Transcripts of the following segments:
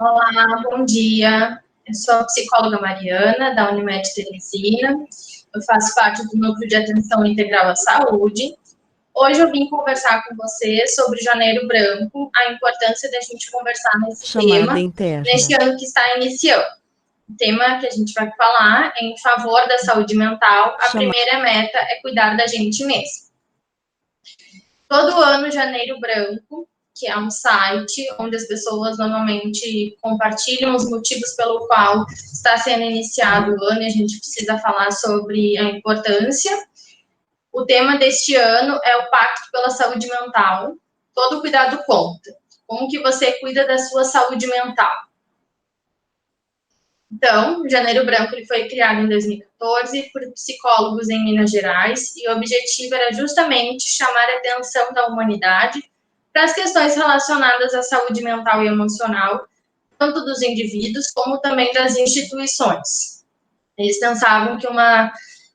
Olá, bom dia. Eu sou a psicóloga Mariana, da Unimed Teresina. Eu faço parte do Núcleo de Atenção Integral à Saúde. Hoje eu vim conversar com você sobre Janeiro Branco, a importância da gente conversar nesse Chamada tema, neste interna. ano que está iniciando. O tema que a gente vai falar é em favor da saúde mental. A primeira meta é cuidar da gente mesmo. Todo ano, Janeiro Branco, que é um site onde as pessoas normalmente compartilham os motivos pelo qual está sendo iniciado o ano e a gente precisa falar sobre a importância. O tema deste ano é o Pacto pela Saúde Mental. Todo cuidado conta. Como que você cuida da sua saúde mental? Então, o Janeiro Branco ele foi criado em 2014 por psicólogos em Minas Gerais e o objetivo era justamente chamar a atenção da humanidade para as questões relacionadas à saúde mental e emocional, tanto dos indivíduos como também das instituições. Eles pensavam que uma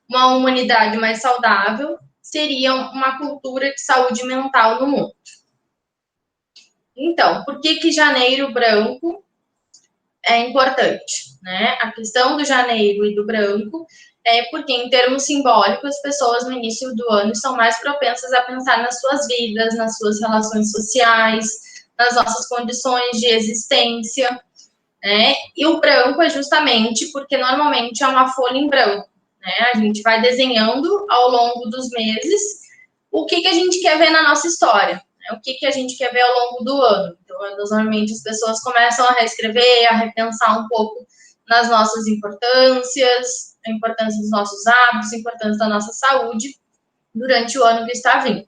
humanidade mais saudável seria uma cultura de saúde mental no mundo. Então, por que Janeiro Branco é importante, né? A questão do janeiro e do branco é porque, em termos simbólicos, as pessoas no início do ano são mais propensas a pensar nas suas vidas, nas suas relações sociais, nas nossas condições de existência, né? E o branco é justamente porque normalmente é uma folha em branco, né? A gente vai desenhando ao longo dos meses o que a gente quer ver na nossa história, né? O que a gente quer ver ao longo do ano. Então, normalmente as pessoas começam a reescrever, a repensar um pouco nas nossas importâncias, a importância dos nossos hábitos, a importância da nossa saúde durante o ano que está vindo.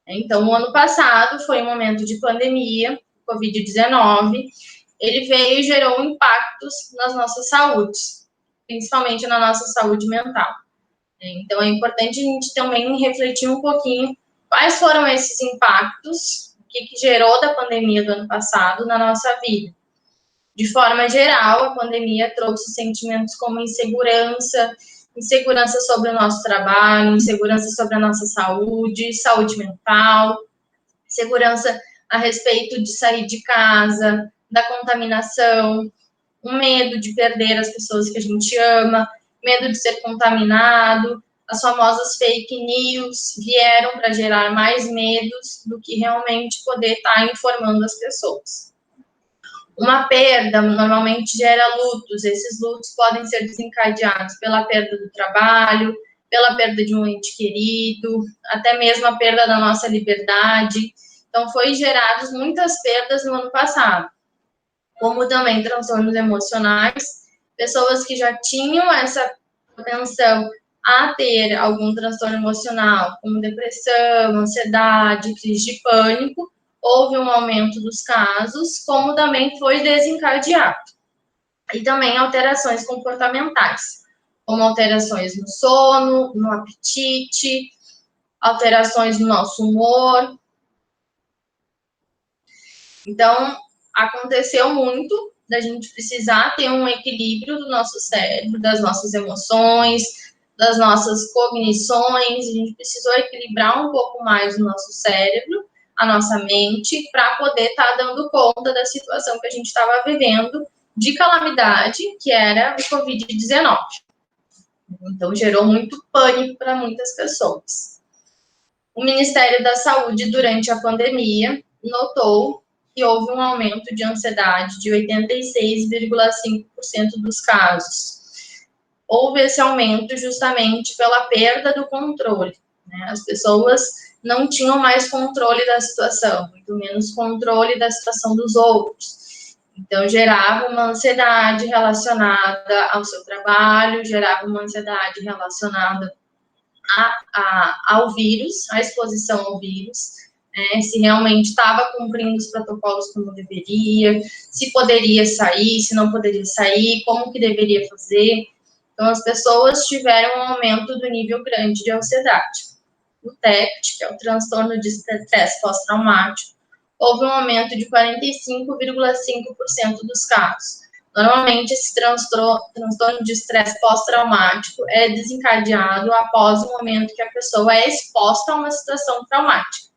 Então, o ano passado foi um momento de pandemia, Covid-19, ele veio e gerou impactos nas nossas saúdes, principalmente na nossa saúde mental. Então, é importante a gente também refletir um pouquinho quais foram esses impactos, o que gerou da pandemia do ano passado na nossa vida. De forma geral, a pandemia trouxe sentimentos como insegurança, insegurança sobre o nosso trabalho, insegurança sobre a nossa saúde, saúde mental, segurança a respeito de sair de casa, da contaminação, um medo de perder as pessoas que a gente ama, medo de ser contaminado. As famosas fake news vieram para gerar mais medos do que realmente poder estar informando as pessoas. Uma perda normalmente gera lutos. Esses lutos podem ser desencadeados pela perda do trabalho, pela perda de um ente querido, até mesmo a perda da nossa liberdade. Então, foi geradas muitas perdas no ano passado, como também transtornos emocionais, pessoas que já tinham essa propensão a ter algum transtorno emocional, como depressão, ansiedade, crise de pânico, houve um aumento dos casos, como também foi desencadeado. E também alterações comportamentais, como alterações no sono, no apetite, alterações no nosso humor. Então, aconteceu muito da gente precisar ter um equilíbrio do nosso cérebro, das nossas emoções, das nossas cognições. A gente precisou equilibrar um pouco mais o nosso cérebro, a nossa mente, para poder estar dando conta da situação que a gente estava vivendo de calamidade, que era o Covid-19. Então, gerou muito pânico para muitas pessoas. O Ministério da Saúde, durante a pandemia, notou que houve um aumento de ansiedade de 86,5% dos casos. Houve esse aumento justamente pela perda do controle, né? As pessoas não tinham mais controle da situação, muito menos controle da situação dos outros. Então, gerava uma ansiedade relacionada ao seu trabalho, gerava uma ansiedade relacionada ao vírus, à exposição ao vírus, se realmente estava cumprindo os protocolos como deveria, se poderia sair, se não poderia sair, como que deveria fazer. Então, as pessoas tiveram um aumento do nível grande de ansiedade. O TEPT, que é o transtorno de estresse pós-traumático, houve um aumento de 45,5% dos casos. Normalmente, esse transtorno de estresse pós-traumático é desencadeado após o momento que a pessoa é exposta a uma situação traumática.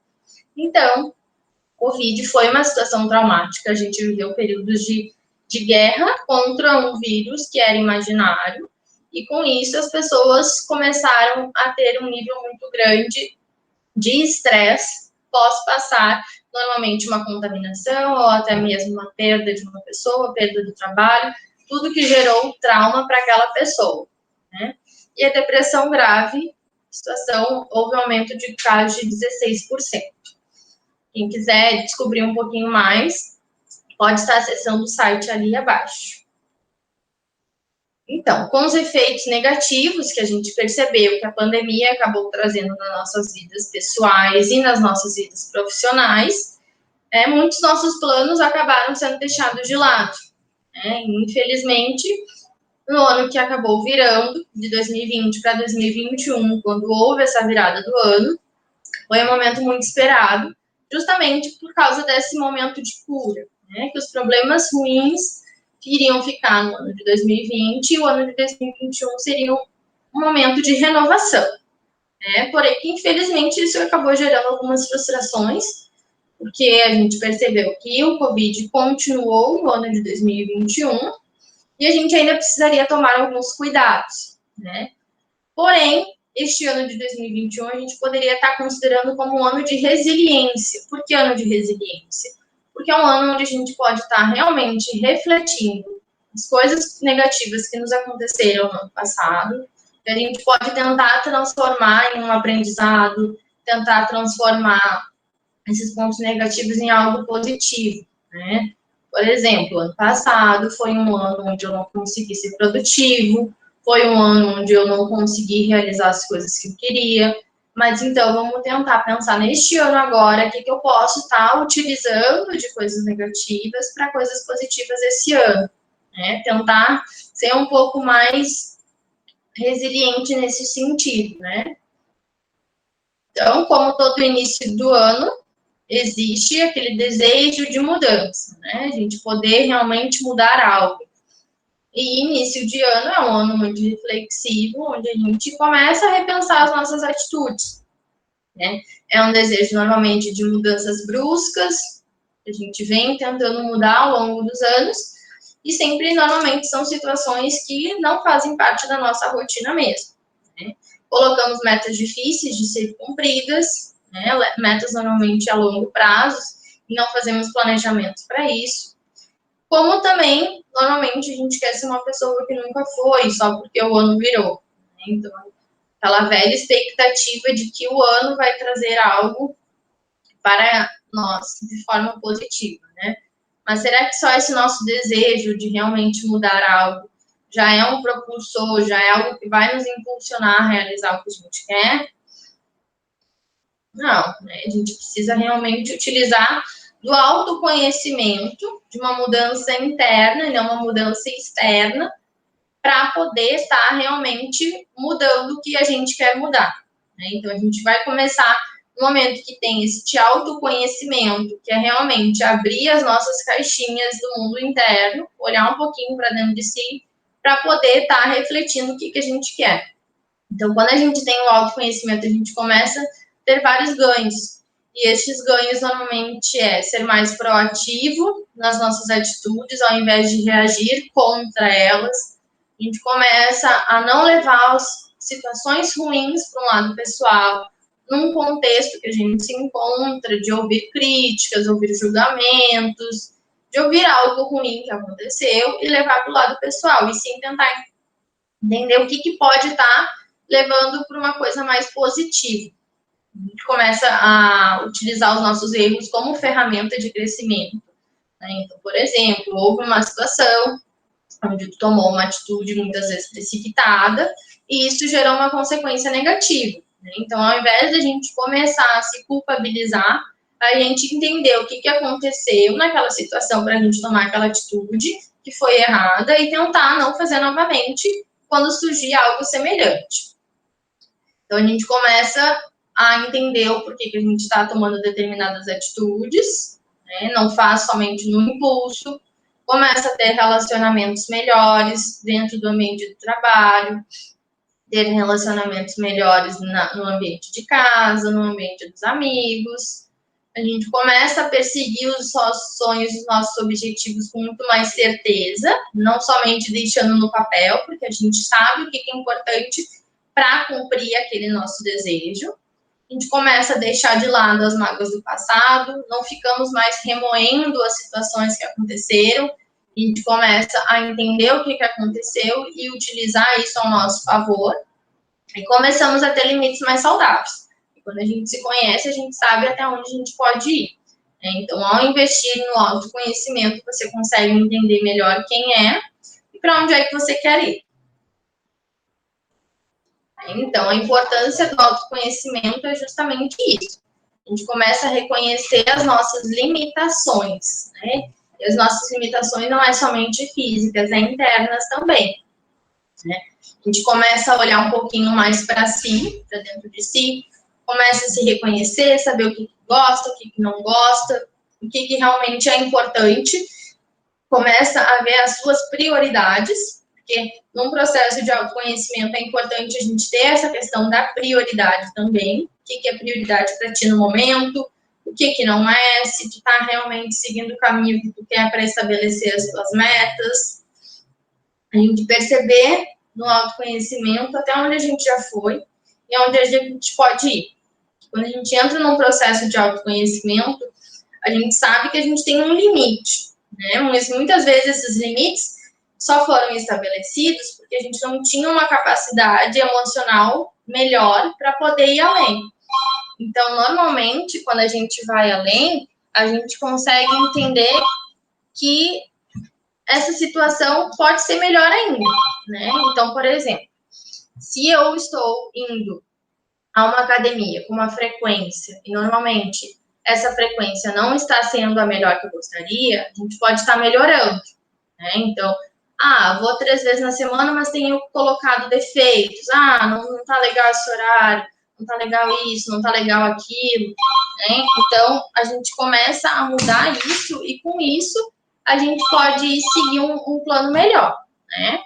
Então, Covid foi uma situação traumática, a gente viveu períodos de guerra contra um vírus que era imaginário, e com isso as pessoas começaram a ter um nível muito grande de estresse pós passar normalmente uma contaminação ou até mesmo uma perda de uma pessoa, perda do trabalho, tudo que gerou trauma para aquela pessoa, né? E a depressão grave, situação, houve um aumento de casos de 16%. Quem quiser descobrir um pouquinho mais, pode estar acessando o site ali abaixo. Então, com os efeitos negativos que a gente percebeu que a pandemia acabou trazendo nas nossas vidas pessoais e nas nossas vidas profissionais, muitos nossos planos acabaram sendo deixados de lado. Infelizmente, no ano que acabou virando, de 2020 para 2021, quando houve essa virada do ano, foi um momento muito esperado, justamente por causa desse momento de cura, que os problemas ruins iriam ficar no ano de 2020 e o ano de 2021 seria um momento de renovação. Porém, infelizmente, isso acabou gerando algumas frustrações, porque a gente percebeu que o Covid continuou no ano de 2021 e a gente ainda precisaria tomar alguns cuidados, Porém, este ano de 2021 a gente poderia estar considerando como um ano de resiliência. Por que ano de resiliência? Porque é um ano onde a gente pode estar realmente refletindo as coisas negativas que nos aconteceram no ano passado, que a gente pode tentar transformar em um aprendizado, tentar transformar esses pontos negativos em algo positivo, Por exemplo, ano passado foi um ano onde eu não consegui ser produtivo, foi um ano onde eu não consegui realizar as coisas que eu queria, mas então vamos tentar pensar neste ano agora, o que eu posso estar utilizando de coisas negativas para coisas positivas esse ano, Tentar ser um pouco mais resiliente nesse sentido, Então, como todo início do ano, existe aquele desejo de mudança, A gente poder realmente mudar algo. E início de ano é um ano muito reflexivo, onde a gente começa a repensar as nossas atitudes, É um desejo, normalmente, de mudanças bruscas, que a gente vem tentando mudar ao longo dos anos, e sempre, normalmente, são situações que não fazem parte da nossa rotina mesmo, Colocamos metas difíceis de ser cumpridas, metas normalmente a longo prazo, e não fazemos planejamento para isso. Como também, normalmente, a gente quer ser uma pessoa que nunca foi, só porque o ano virou. Então, aquela velha expectativa de que o ano vai trazer algo para nós de forma positiva, Mas será que só esse nosso desejo de realmente mudar algo já é um propulsor, já é algo que vai nos impulsionar a realizar o que a gente quer? Não, A gente precisa realmente utilizar do autoconhecimento, de uma mudança interna e não uma mudança externa, para poder estar realmente mudando o que a gente quer mudar. Então, a gente vai começar no momento que tem esse autoconhecimento, que é realmente abrir as nossas caixinhas do mundo interno, olhar um pouquinho para dentro de si, para poder estar refletindo o que a gente quer. Então, quando a gente tem o autoconhecimento, a gente começa a ter vários ganhos. E estes ganhos, normalmente, é ser mais proativo nas nossas atitudes, ao invés de reagir contra elas. A gente começa a não levar as situações ruins para um lado pessoal, num contexto que a gente se encontra, de ouvir críticas, ouvir julgamentos, de ouvir algo ruim que aconteceu e levar para o lado pessoal, e sim tentar entender o que pode estar levando para uma coisa mais positiva. A gente começa a utilizar os nossos erros como ferramenta de crescimento. Então, por exemplo, houve uma situação onde tu tomou uma atitude muitas vezes precipitada e isso gerou uma consequência negativa. Então, ao invés de a gente começar a se culpabilizar, a gente entender o que aconteceu naquela situação para a gente tomar aquela atitude que foi errada e tentar não fazer novamente quando surgir algo semelhante. Então, a gente começa a entender o porquê que a gente está tomando determinadas atitudes, Não faz somente no impulso, começa a ter relacionamentos melhores dentro do ambiente do trabalho, ter relacionamentos melhores no ambiente de casa, no ambiente dos amigos, A gente começa a perseguir os nossos sonhos, os nossos objetivos com muito mais certeza, não somente deixando no papel, porque a gente sabe o que é importante para cumprir aquele nosso desejo. A gente começa a deixar de lado as mágoas do passado, não ficamos mais remoendo as situações que aconteceram, a gente começa a entender o que aconteceu e utilizar isso ao nosso favor, e começamos a ter limites mais saudáveis. E quando a gente se conhece, a gente sabe até onde a gente pode ir. Então, ao investir no autoconhecimento, você consegue entender melhor quem é e para onde é que você quer ir. Então, a importância do autoconhecimento é justamente isso. A gente começa a reconhecer as nossas limitações, né? E as nossas limitações não é somente físicas, é internas também, né? A gente começa a olhar um pouquinho mais para si, para dentro de si, começa a se reconhecer, saber o que gosta, o que não gosta, o que realmente é importante, começa a ver as suas prioridades, porque num processo de autoconhecimento é importante a gente ter essa questão da prioridade também, o que é prioridade para ti no momento, o que não é, se tu está realmente seguindo o caminho que tu quer para estabelecer as tuas metas, a gente perceber no autoconhecimento até onde a gente já foi e onde a gente pode ir. Quando a gente entra num processo de autoconhecimento, a gente sabe que a gente tem um limite, né? Mas muitas vezes esses limites só foram estabelecidos porque a gente não tinha uma capacidade emocional melhor para poder ir além. Então, normalmente, quando a gente vai além, a gente consegue entender que essa situação pode ser melhor ainda, né? Então, por exemplo, se eu estou indo a uma academia com uma frequência e normalmente essa frequência não está sendo a melhor que eu gostaria, a gente pode estar melhorando, né? Então, vou 3 vezes na semana, mas tenho colocado defeitos. Não tá legal esse horário, não tá legal isso, não tá legal aquilo, né? Então, a gente começa a mudar isso e com isso a gente pode seguir um plano melhor, né?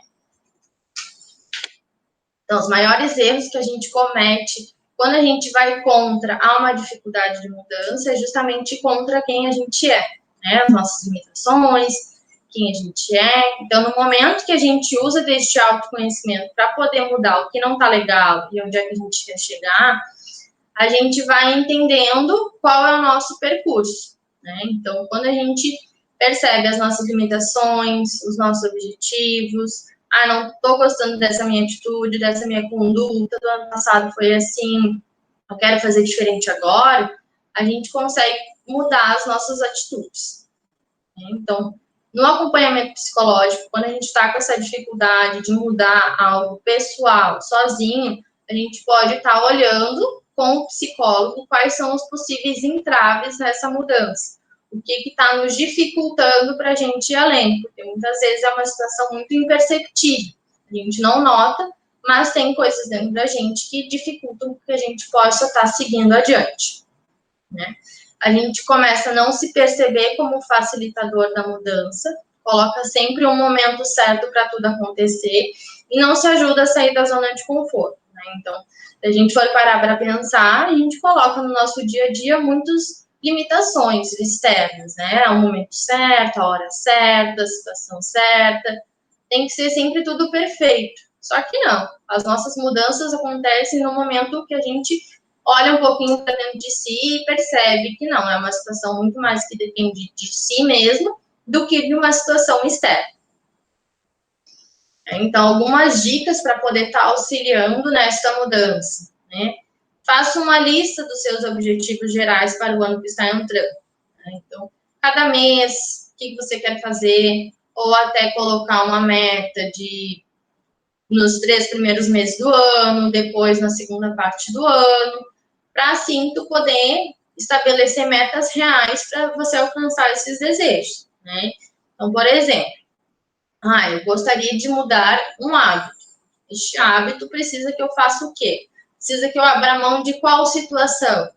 Então, os maiores erros que a gente comete quando a gente vai contra uma dificuldade de mudança é justamente contra quem a gente é, né? As nossas limitações, quem a gente é. Então, no momento que a gente usa deste autoconhecimento para poder mudar o que não está legal e onde é que a gente quer chegar, a gente vai entendendo qual é o nosso percurso, né? Então, quando a gente percebe as nossas limitações, os nossos objetivos, não estou gostando dessa minha atitude, dessa minha conduta, do ano passado foi assim, eu quero fazer diferente agora, a gente consegue mudar as nossas atitudes, né? Então, no acompanhamento psicológico, quando a gente está com essa dificuldade de mudar algo pessoal, sozinho, a gente pode estar olhando com o psicólogo quais são os possíveis entraves nessa mudança. O que está nos dificultando para a gente ir além, porque muitas vezes é uma situação muito imperceptível. A gente não nota, mas tem coisas dentro da gente que dificultam que a gente possa estar seguindo adiante, né? A gente começa a não se perceber como facilitador da mudança, coloca sempre um momento certo para tudo acontecer e não se ajuda a sair da zona de conforto, né? Então, se a gente for parar para pensar, a gente coloca no nosso dia a dia muitas limitações externas, né? O momento certo, a hora certa, a situação certa, tem que ser sempre tudo perfeito. Só que não, as nossas mudanças acontecem no momento que a gente olha um pouquinho para dentro de si e percebe que não, é uma situação muito mais que depende de si mesmo do que de uma situação externa. Então, algumas dicas para poder estar auxiliando nessa mudança, né? Faça uma lista dos seus objetivos gerais para o ano que está entrando, né? Então, cada mês, o que você quer fazer, ou até colocar uma meta de nos 3 primeiros meses do ano, depois na segunda parte do ano, para assim tu poder estabelecer metas reais para você alcançar esses desejos, né? Então, por exemplo, eu gostaria de mudar um hábito. Este hábito precisa que eu faça o quê? Precisa que eu abra mão de qual situação?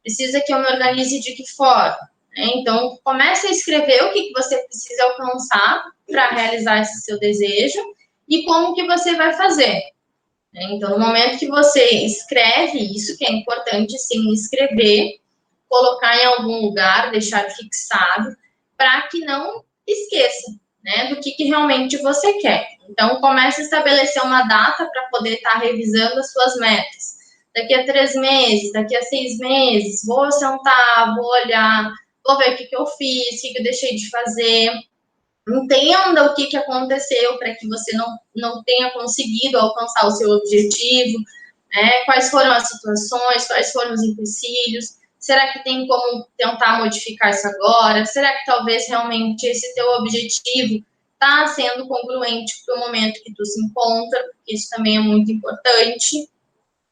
Precisa que eu me organize de que forma? Então, comece a escrever o que você precisa alcançar para realizar esse seu desejo e como que você vai fazer. Então, no momento que você escreve isso, que é importante sim escrever, colocar em algum lugar, deixar fixado, para que não esqueça, né, do que realmente você quer. Então, comece a estabelecer uma data para poder estar revisando as suas metas. Daqui a 3 meses, daqui a 6 meses, vou sentar, vou olhar, vou ver o que eu fiz, o que eu deixei de fazer. Entenda o que aconteceu para que você não tenha conseguido alcançar o seu objetivo, né? Quais foram as situações, quais foram os empecilhos, será que tem como tentar modificar isso agora? Será que talvez realmente esse teu objetivo está sendo congruente com o momento que tu se encontra? Isso também é muito importante,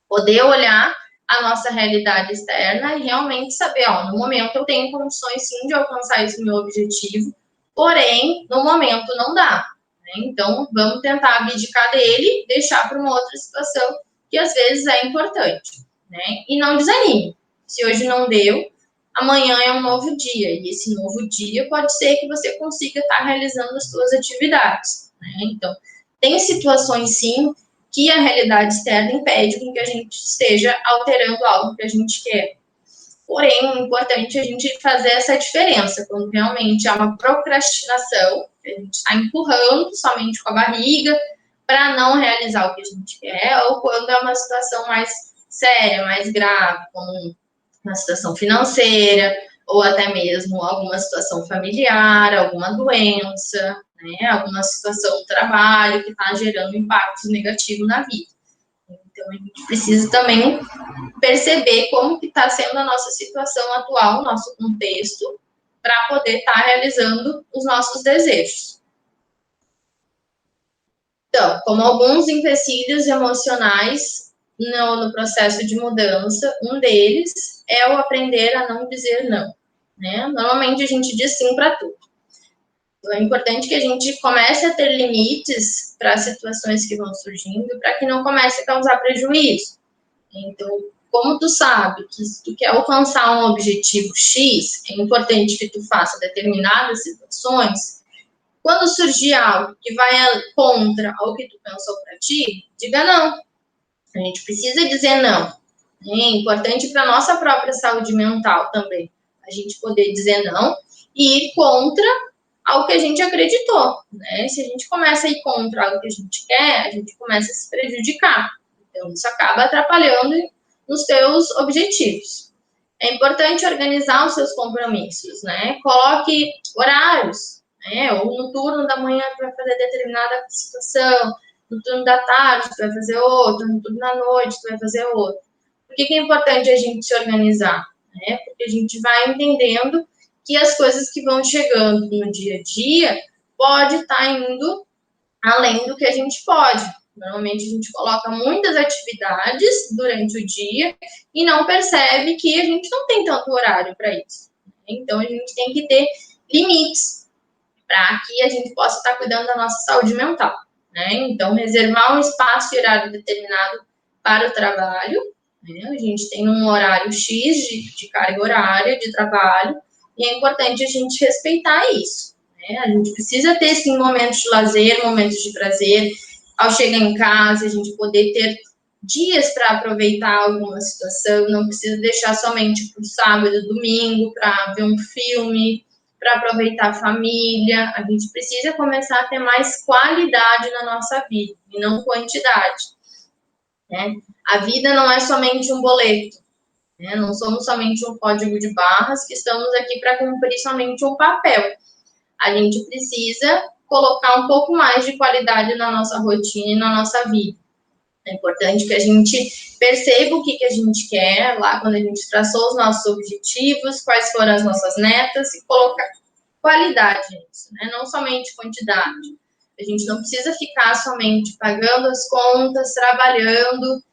poder olhar a nossa realidade externa e realmente saber, no momento eu tenho condições sim de alcançar esse meu objetivo, porém, no momento não dá. Né? Então, vamos tentar abdicar dele, deixar para uma outra situação que às vezes é importante. Né? E não desanime. Se hoje não deu, amanhã é um novo dia. E esse novo dia pode ser que você consiga estar realizando as suas atividades. Né? Então, tem situações sim que a realidade externa impede com que a gente esteja alterando algo que a gente quer. Porém, é importante a gente fazer essa diferença, quando realmente há uma procrastinação, que a gente está empurrando somente com a barriga para não realizar o que a gente quer, ou quando é uma situação mais séria, mais grave, como uma situação financeira, ou até mesmo alguma situação familiar, alguma doença, né, alguma situação do trabalho que está gerando impactos negativos na vida. Então, a gente precisa também perceber como que está sendo a nossa situação atual, o nosso contexto, para poder estar realizando os nossos desejos. Então, como alguns empecilhos emocionais no processo de mudança, um deles é o aprender a não dizer não. Né? Normalmente a gente diz sim para tudo. Então, é importante que a gente comece a ter limites para as situações que vão surgindo, para que não comece a causar prejuízo. Então, como tu sabe que se tu quer alcançar um objetivo X, é importante que tu faça determinadas situações, quando surgir algo que vai contra o que tu pensou para ti, diga não. A gente precisa dizer não. É importante para a nossa própria saúde mental também. A gente poder dizer não e ir contra algo que a gente acreditou. Né? Se a gente começa a ir contra algo que a gente quer, a gente começa a se prejudicar. Então, isso acaba atrapalhando nos teus objetivos. É importante organizar os seus compromissos, né? Coloque horários, né? Ou no turno da manhã tu vai fazer determinada situação, no turno da tarde tu vai fazer outro, no turno da noite tu vai fazer outro. Por que é importante a gente se organizar? Né? Porque a gente vai entendendo que as coisas que vão chegando no dia a dia pode estar indo além do que a gente pode. Normalmente a gente coloca muitas atividades durante o dia e não percebe que a gente não tem tanto horário para isso. Então a gente tem que ter limites para que a gente possa estar cuidando da nossa saúde mental. Né? Então, reservar um espaço e horário determinado para o trabalho. Né? A gente tem um horário X de carga horária de trabalho e é importante a gente respeitar isso. Né? A gente precisa ter, sim, momentos de lazer, momentos de prazer. Ao chegar em casa, a gente poder ter dias para aproveitar alguma situação, não precisa deixar somente para o sábado e domingo para ver um filme, para aproveitar a família. A gente precisa começar a ter mais qualidade na nossa vida e não quantidade. Né? A vida não é somente um boleto. Né? Não somos somente um código de barras que estamos aqui para cumprir somente um papel. A gente precisa colocar um pouco mais de qualidade na nossa rotina e na nossa vida. É importante que a gente perceba o que a gente quer lá quando a gente traçou os nossos objetivos, quais foram as nossas metas e colocar qualidade nisso, né? Não somente quantidade. A gente não precisa ficar somente pagando as contas, trabalhando,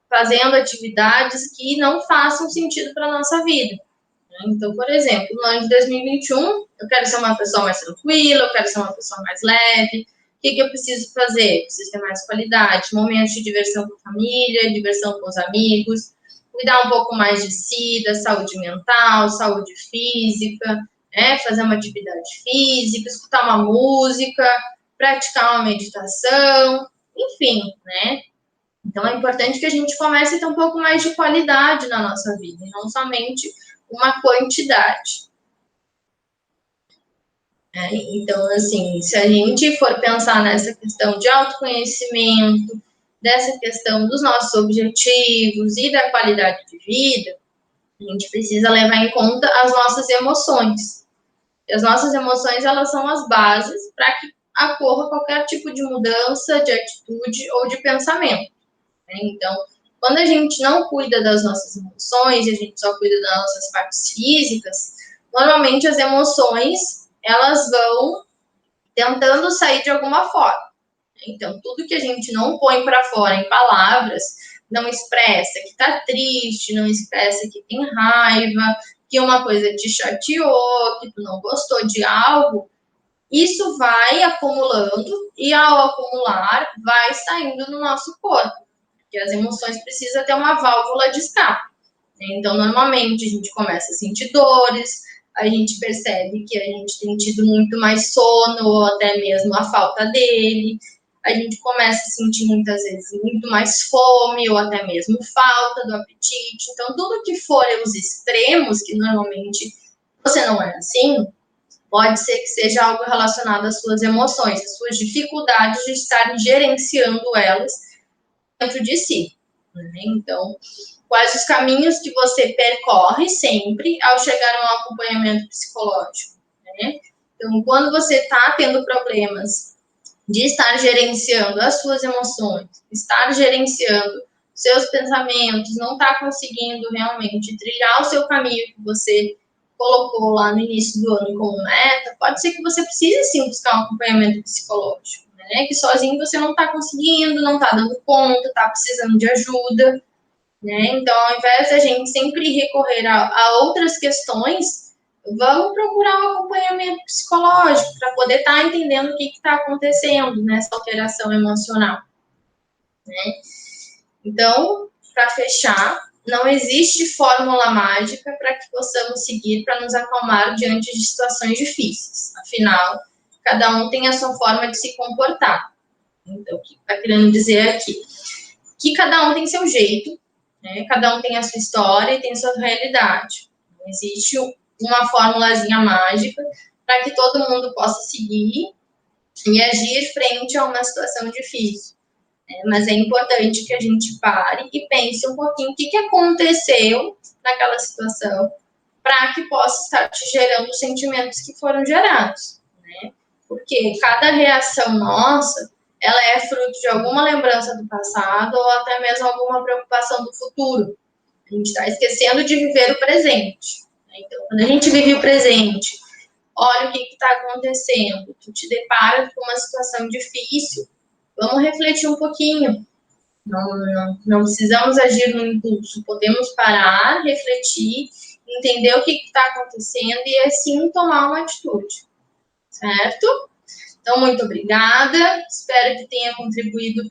fazendo atividades que não façam sentido para a nossa vida. Então, por exemplo, no ano de 2021, eu quero ser uma pessoa mais tranquila, eu quero ser uma pessoa mais leve. O que eu preciso fazer? Preciso ter mais qualidade, momentos de diversão com a família, diversão com os amigos, cuidar um pouco mais de si, da saúde mental, saúde física, né? Fazer uma atividade física, escutar uma música, praticar uma meditação, enfim, né? Então, é importante que a gente comece a ter um pouco mais de qualidade na nossa vida, e não somente uma quantidade. Então, assim, se a gente for pensar nessa questão de autoconhecimento, dessa questão dos nossos objetivos e da qualidade de vida, a gente precisa levar em conta as nossas emoções. E as nossas emoções, elas são as bases para que ocorra qualquer tipo de mudança de atitude ou de pensamento. Então, quando a gente não cuida das nossas emoções, e a gente só cuida das nossas partes físicas, normalmente as emoções, elas vão tentando sair de alguma forma. Então, tudo que a gente não põe para fora em palavras, não expressa que está triste, não expressa que tem raiva, que uma coisa te chateou, que tu não gostou de algo, isso vai acumulando e, ao acumular, vai saindo no nosso corpo. Porque as emoções precisam ter uma válvula de escape. Então, normalmente, a gente começa a sentir dores, a gente percebe que a gente tem tido muito mais sono, ou até mesmo a falta dele. A gente começa a sentir, muitas vezes, muito mais fome, ou até mesmo falta do apetite. Então, tudo que for os extremos, que normalmente você não é assim, pode ser que seja algo relacionado às suas emoções, às suas dificuldades de estar gerenciando elas dentro de si. Então, quais os caminhos que você percorre sempre ao chegar a um acompanhamento psicológico, né? Então, quando você está tendo problemas de estar gerenciando as suas emoções, estar gerenciando seus pensamentos, não está conseguindo realmente trilhar o seu caminho que você colocou lá no início do ano como meta, pode ser que você precise sim buscar um acompanhamento psicológico, né? Que sozinho você não está conseguindo, não está dando conta, está precisando de ajuda. Então, ao invés de a gente sempre recorrer a outras questões, vamos procurar um acompanhamento psicológico para poder estar entendendo o que está acontecendo nessa alteração emocional. Então, para fechar, não existe fórmula mágica para que possamos seguir para nos acalmar diante de situações difíceis. Afinal, cada um tem a sua forma de se comportar. Então, o que está querendo dizer aqui? Que cada um tem seu jeito, cada um tem a sua história e tem a sua realidade. Não existe uma formulazinha mágica para que todo mundo possa seguir e agir frente a uma situação difícil. Mas é importante que a gente pare e pense um pouquinho o que aconteceu naquela situação para que possa estar te gerando os sentimentos que foram gerados. Porque cada reação nossa, ela é fruto de alguma lembrança do passado ou até mesmo alguma preocupação do futuro. A gente está esquecendo de viver o presente. Então, quando a gente vive o presente, olha o que está acontecendo, tu te depara com uma situação difícil, vamos refletir um pouquinho. Não precisamos agir no impulso, podemos parar, refletir, entender o que está acontecendo e assim tomar uma atitude, certo? Então, muito obrigada, espero que tenha contribuído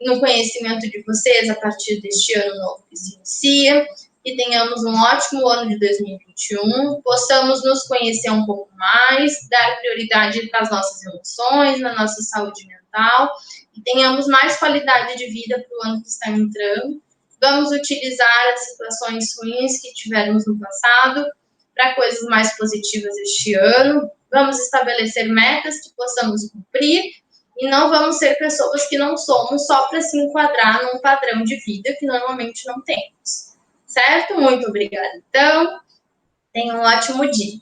no conhecimento de vocês a partir deste ano novo que se inicia, que tenhamos um ótimo ano de 2021, possamos nos conhecer um pouco mais, dar prioridade para as nossas emoções, na nossa saúde mental, e tenhamos mais qualidade de vida para o ano que está entrando. Vamos utilizar as situações ruins que tivemos no passado para coisas mais positivas este ano. Vamos estabelecer metas que possamos cumprir e não vamos ser pessoas que não somos só para se enquadrar num padrão de vida que normalmente não temos. Certo? Muito obrigada. Então, tenha um ótimo dia.